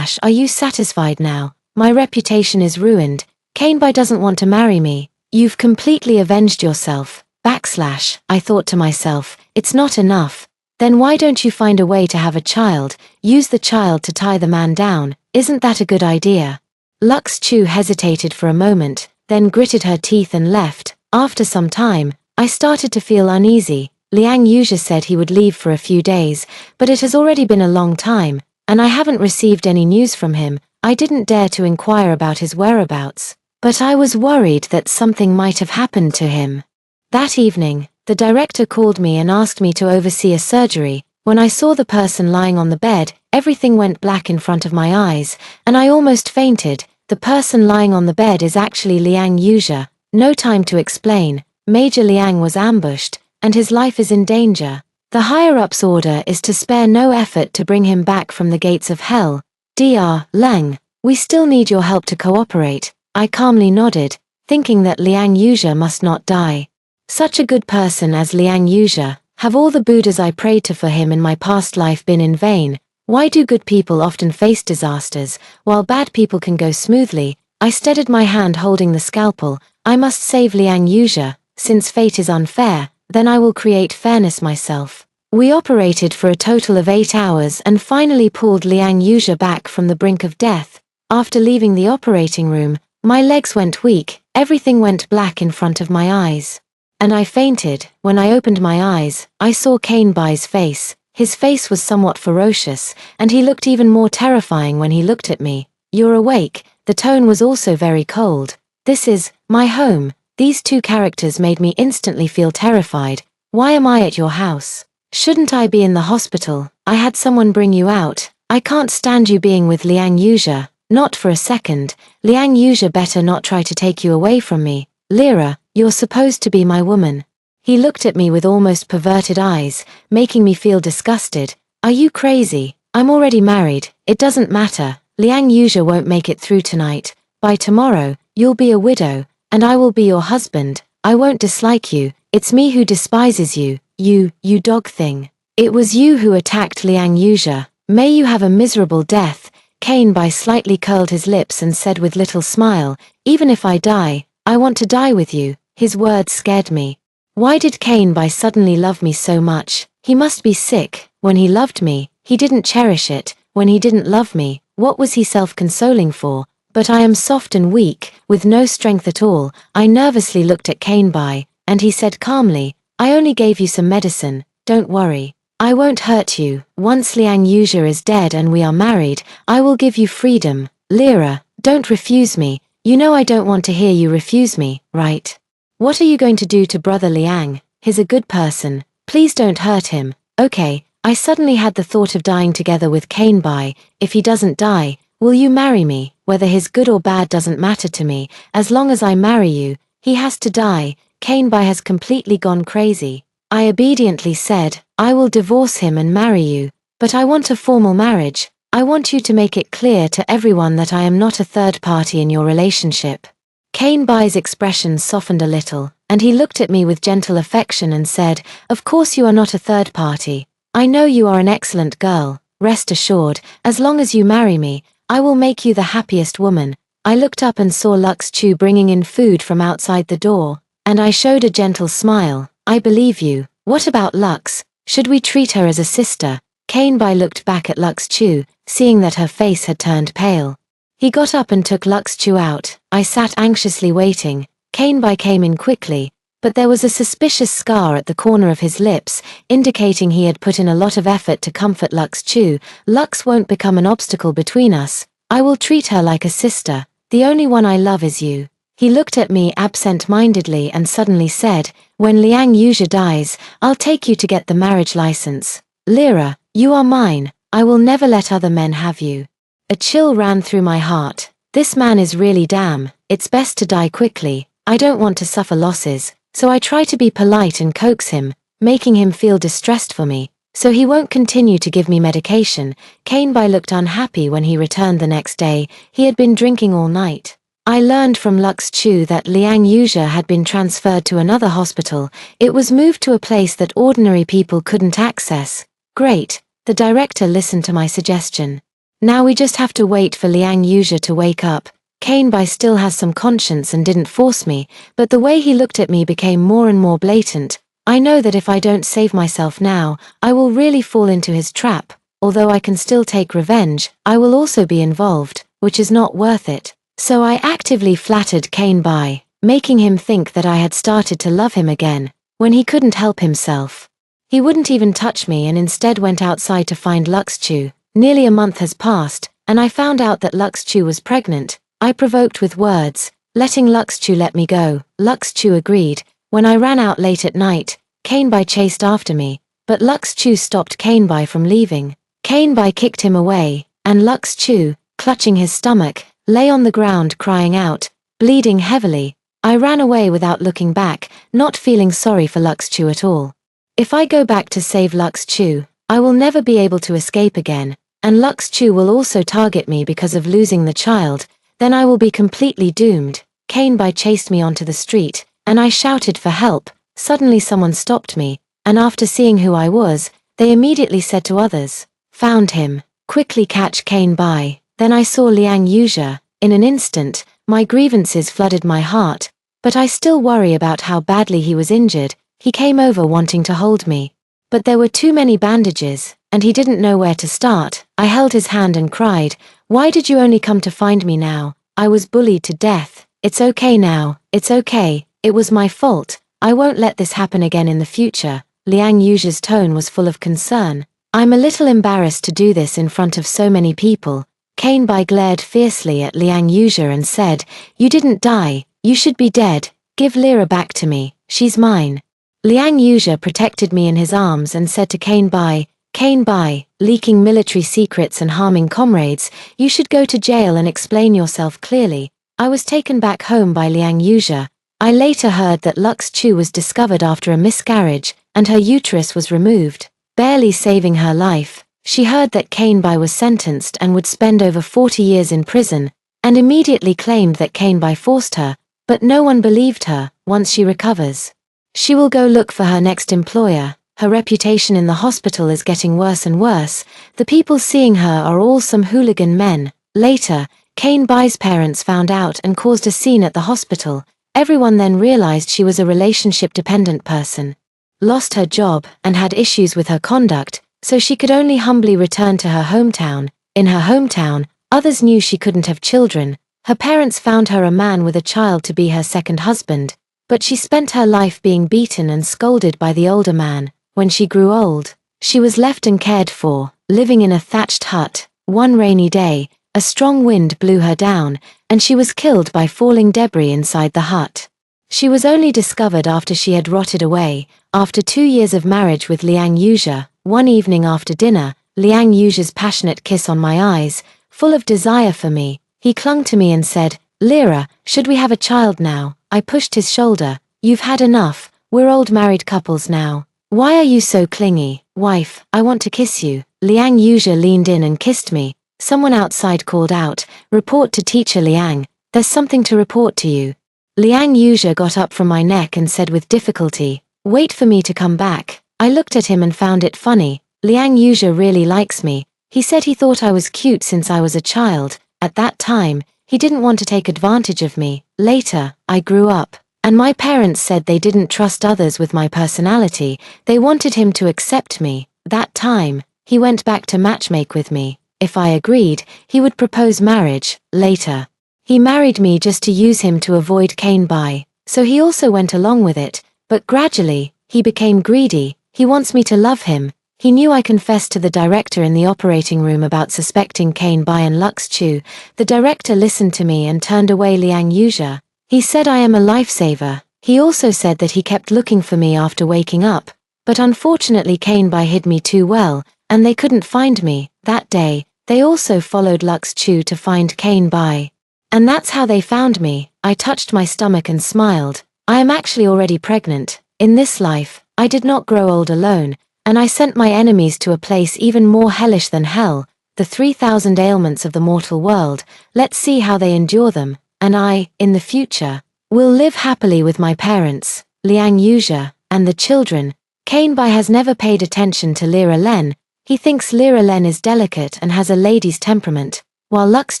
Speaker 1: Are you satisfied now? My reputation is ruined. Kane Bai doesn't want to marry me. You've completely avenged yourself. / I thought to myself, it's not enough. Then why don't you find a way to have a child? Use the child to tie the man down. Isn't that a good idea? Lux Chu hesitated for a moment, then gritted her teeth and left. After some time, I started to feel uneasy. Liang Yuzha said he would leave for a few days, but it has already been a long time, and I haven't received any news from him. I didn't dare to inquire about his whereabouts, but I was worried that something might have happened to him. That evening, the director called me and asked me to oversee a surgery. When I saw the person lying on the bed, everything went black in front of my eyes, and I almost fainted. The person lying on the bed is actually Liang Yuzha. No time to explain. Major Liang was ambushed, and his life is in danger. The higher-ups' order is to spare no effort to bring him back from the gates of hell. Dr. Lang, we still need your help to cooperate. I calmly nodded, thinking that Liang Yuzha must not die. Such a good person as Liang Yuzha, have all the Buddhas I prayed to for him in my past life been in vain? Why do good people often face disasters, while bad people can go smoothly? I steadied my hand holding the scalpel. I must save Liang Yuzha. Since fate is unfair, then I will create fairness myself. We operated for a total of 8 hours and finally pulled Liang Yuzha back from the brink of death. After leaving the operating room, my legs went weak, everything went black in front of my eyes. And I fainted. When I opened my eyes, I saw Kane Bai's face. His face was somewhat ferocious, and he looked even more terrifying when he looked at me. You're awake. The tone was also very cold. This is my home. These two characters made me instantly feel terrified. Why am I at your house? Shouldn't I be in the hospital? I had someone bring you out. I can't stand you being with Liang Yuzha. Not for a second. Liang Yuzha better not try to take you away from me. Lyra, you're supposed to be my woman. He looked at me with almost perverted eyes, making me feel disgusted. Are you crazy? I'm already married. It doesn't matter. Liang Yuzha won't make it through tonight. By tomorrow, you'll be a widow, and I will be your husband. I won't dislike you. It's me who despises you. You dog thing. It was you who attacked Liang Yuzha. May you have a miserable death. Kane Bai slightly curled his lips and said with little smile, even if I die, I want to die with you. His words scared me. Why did Kane Bai suddenly love me so much? He must be sick. When he loved me, he didn't cherish it. When he didn't love me, what was he self-consoling for? But I am soft and weak, with no strength at all. I nervously looked at Kane Bai, and he said calmly, I only gave you some medicine. Don't worry. I won't hurt you. Once Liang Yuzha is dead and we are married, I will give you freedom. Lyra, don't refuse me. You know I don't want to hear you refuse me, right? What are you going to do to Brother Liang? He's a good person. Please don't hurt him. Okay, I suddenly had the thought of dying together with Kane Bai. If he doesn't die, Will you marry me? Whether he's good or bad doesn't matter to me, as long as I marry you. He has to die. Kainbai has completely gone crazy. I obediently said, I will divorce him and marry you. But I want a formal marriage. I want you to make it clear to everyone that I am not a third party in your relationship. Kainbai's expression softened a little, and he looked at me with gentle affection and said, Of course you are not a third party. I know you are an excellent girl. Rest assured, as long as you marry me, I will make you the happiest woman. I looked up and saw Lux Chu bringing in food from outside the door, and I showed a gentle smile. I believe you. What about Lux? Should we treat her as a sister? Kainbai looked back at Lux Chu, seeing that her face had turned pale. He got up and took Lux Chu out. I sat anxiously waiting. Kainbai came in quickly, but there was a suspicious scar at the corner of his lips, indicating he had put in a lot of effort to comfort Lux Chu. Lux won't become an obstacle between us. I will treat her like a sister. The only one I love is you. He looked at me absent-mindedly and suddenly said, When Liang Yuzha dies, I'll take you to get the marriage license. Lyra, you are mine. I will never let other men have you. A chill ran through my heart. This man is really damn. It's best to die quickly. I don't want to suffer losses, so I try to be polite and coax him, making him feel distressed for me, so he won't continue to give me medication. Kainbai looked unhappy when he returned the next day. He had been drinking all night. I learned from Lux Chu that Liang Yuzha had been transferred to another hospital. It was moved to a place that ordinary people couldn't access. Great, the director listened to my suggestion. Now we just have to wait for Liang Yuzha to wake up. Kainbai still has some conscience and didn't force me, but the way he looked at me became more and more blatant. I know that if I don't save myself now, I will really fall into his trap. Although I can still take revenge, I will also be involved, which is not worth it. So I actively flattered Kainbai, making him think that I had started to love him again, when he couldn't help himself. He wouldn't even touch me and instead went outside to find Lux Chu. Nearly a month has passed, and I found out that Lux Chu was pregnant. I provoked with words, letting Lux Chu let me go. Lux Chu agreed. When I ran out late at night, Kainbai chased after me, but Lux Chu stopped Kainbai from leaving. Kainbai kicked him away, and Lux Chu, clutching his stomach, lay on the ground crying out, bleeding heavily. I ran away without looking back, not feeling sorry for Lux Chu at all. If I go back to save Lux Chu, I will never be able to escape again, and Lux Chu will also target me because of losing the child. Then I will be completely doomed. Kainbai chased me onto the street, and I shouted for help. Suddenly someone stopped me, and after seeing who I was, they immediately said to others, Found him. Quickly catch Kainbai. Then I saw Liang Yuzha. In an instant, my grievances flooded my heart, but I still worry about how badly he was injured. He came over wanting to hold me, but there were too many bandages, and he didn't know where to start. I held his hand and cried, Why did you only come to find me now? I was bullied to death. It's okay now, it's okay, it was my fault. I won't let this happen again in the future. Liang Yuzha's tone was full of concern. I'm a little embarrassed to do this in front of so many people. Kainbai glared fiercely at Liang Yuzha and said, You didn't die, you should be dead. Give Lyra back to me, she's mine. Liang Yuzha protected me in his arms and said to Kainbai, Kainbai, leaking military secrets and harming comrades, you should go to jail and explain yourself clearly. I was taken back home by Liang Yuzha. I later heard that Lux Chu was discovered after a miscarriage, and her uterus was removed, barely saving her life. She heard that Kainbai was sentenced and would spend over 40 years in prison, and immediately claimed that Kainbai forced her, but no one believed her. Once she recovers, she will go look for her next employer. Her reputation in the hospital is getting worse and worse. The people seeing her are all some hooligan men. Later, Kainbai's parents found out and caused a scene at the hospital. Everyone then realized she was a relationship-dependent person, lost her job, and had issues with her conduct, so she could only humbly return to her hometown. In her hometown, others knew she couldn't have children. Her parents found her a man with a child to be her second husband, but she spent her life being beaten and scolded by the older man. When she grew old, she was left and cared for, living in a thatched hut. One rainy day, a strong wind blew her down, and she was killed by falling debris inside the hut. She was only discovered after she had rotted away. After 2 years of marriage with Liang Yuzha, one evening after dinner, Liang Yuzha's passionate kiss on my eyes full of desire for me. He clung to me and said, "Lyra, should we have a child now?" I pushed his shoulder. "You've had enough, we're old married couples now. Why are you so clingy? Wife, I want to kiss you." Liang Yuzhe leaned in and kissed me. Someone outside called out, "Report to teacher Liang, there's something to report to you." Liang Yuzhe got up from my neck and said with difficulty, "Wait for me to come back." I looked at him and found it funny. Liang Yuzhe really likes me. He said he thought I was cute since I was a child. At that time, he didn't want to take advantage of me. Later, I grew up, and my parents said they didn't trust others with my personality. They wanted him to accept me. That time, he went back to matchmake with me. If I agreed, he would propose marriage. Later, he married me just to use him to avoid Cain Bai. So he also went along with it, but gradually, he became greedy. He wants me to love him. He knew I confessed to the director in the operating room about suspecting Cain Bai and Lux Chu. The director listened to me and turned away Liang Yuzhe. He said I am a lifesaver. He also said that he kept looking for me after waking up. But unfortunately Cain Bai hid me too well, and they couldn't find me. That day, they also followed Lux Chu to find Cain Bai. And that's how they found me. I touched my stomach and smiled. I am actually already pregnant. In this life, I did not grow old alone, and I sent my enemies to a place even more hellish than hell, the 3,000 ailments of the mortal world. Let's see how they endure them, and I, in the future, will live happily with my parents, Liang Yuzhe, and the children. Cain Bai has never paid attention to Lyra Len. He thinks Lyra Len is delicate and has a lady's temperament, while Lux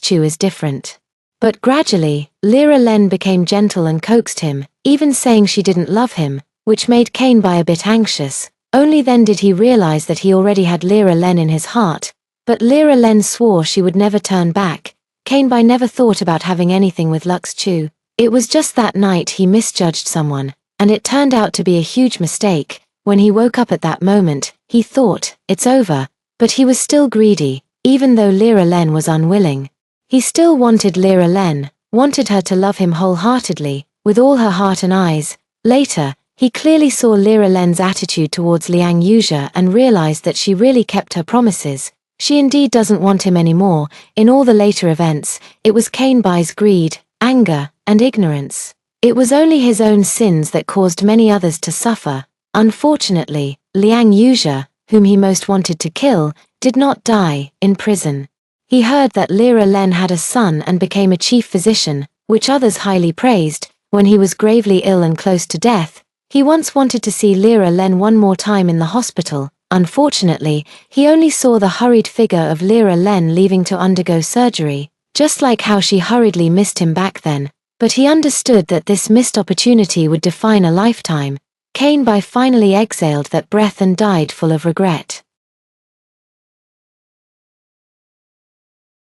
Speaker 1: Chu is different. But gradually, Lyra Len became gentle and coaxed him, even saying she didn't love him, which made Cain Bai a bit anxious. Only then did he realize that he already had Lyra Len in his heart. But Lyra Len swore she would never turn back. Cain Bai never thought about having anything with Lux Chu. It was just that night he misjudged someone, and it turned out to be a huge mistake. When he woke up at that moment, he thought, "It's over." But he was still greedy, even though Lyra Len was unwilling. He still wanted Lyra Len, wanted her to love him wholeheartedly, with all her heart and eyes. Later, he clearly saw Lyra Len's attitude towards Liang Yuzhe and realized that she really kept her promises. She indeed doesn't want him anymore. In all the later events, it was Cain Bai's greed, anger, and ignorance. It was only his own sins that caused many others to suffer. Unfortunately, Liang Yuzhe, whom he most wanted to kill, did not die in prison. He heard that Lyra Len had a son and became a chief physician, which others highly praised. When he was gravely ill and close to death, he once wanted to see Lyra Len one more time in the hospital. Unfortunately, he only saw the hurried figure of Lyra Len leaving to undergo surgery, just like how she hurriedly missed him back then. But he understood that this missed opportunity would define a lifetime. Cain Bai finally exhaled that breath and died full of regret.